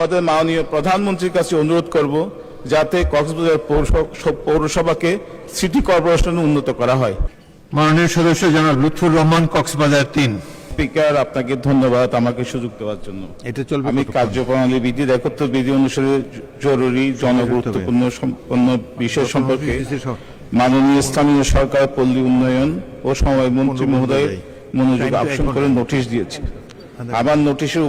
আমাদের মাননীয় প্রধানমন্ত্রীর কাছে অনুরোধ করব যাতে কক্সবাজার পৌরসভাকে সিটি কর্পোরেশনে উন্নত করা হয়। মাননীয় সদস্য জনাব লুৎফুর রহমান, কক্সবাজার 3। স্পিকার, আপনাকে ধন্যবাদ আমাকে সুযোগ দেওয়ার জন্য। এটা চলবে। আমি কার্যপ্রণালী বিধি 71 বিধি অনুসারে জরুরি জনগুরুত্বপূর্ণ সম্পন্ন বিষয় সম্পর্কে মাননীয় স্থানীয় সরকার, পল্লী উন্নয়ন ও সমবায় মন্ত্রী মহোদয়ের মনোযোগ আকর্ষণ করে নোটিশ দিয়েছি। আমার নোটিশের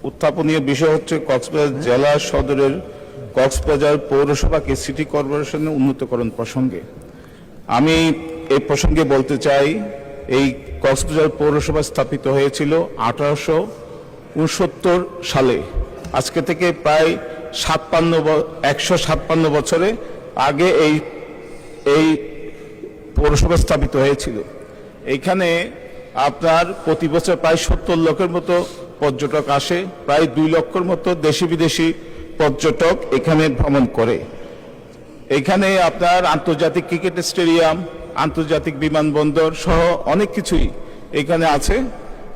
উত্থাপনীয় বিষয় হচ্ছে কক্সবাজার জেলা সদরের কক্সবাজার পৌরসভাকে সিটি কর্পোরেশনে উন্নীতকরণ প্রসঙ্গে। আমি এই প্রসঙ্গে বলতে চাই, এই কক্সবাজার পৌরসভা স্থাপিত হয়েছিল 1869 সালে। আজকে থেকে প্রায় 157 বছরে আগে এই পৌরসভা স্থাপিত হয়েছিল। এইখানে আপনার প্রতি বছর প্রায় 70 লক্ষের মতো পর্যটক আসে, প্রায় 2 লক্ষের মতো দেশি বিদেশি পর্যটক এখানে ভ্রমণ করে। এখানে আপনার আন্তর্জাতিক ক্রিকেট স্টেডিয়াম, আন্তর্জাতিক বিমানবন্দর সহ অনেক কিছুই এখানে আছে,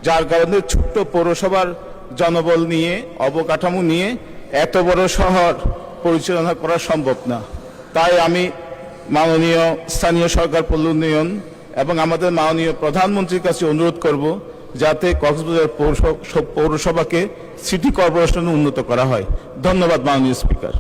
যার কারণে ছোট্ট পৌরসভার জনবল নিয়ে, অবকাঠামো নিয়ে এত বড় শহর পরিচালনা করা সম্ভব না। তাই আমি মাননীয় স্থানীয় সরকার, পল্লী উন্নয়ন এবং আমাদের মাননীয় প্রধানমন্ত্রীর কাছে অনুরোধ করব যাতে কক্সবাজার পৌরসভাকে সিটি কর্পোরেশনে উন্নত করা হয়। ধন্যবাদ মাননীয় স্পিকার।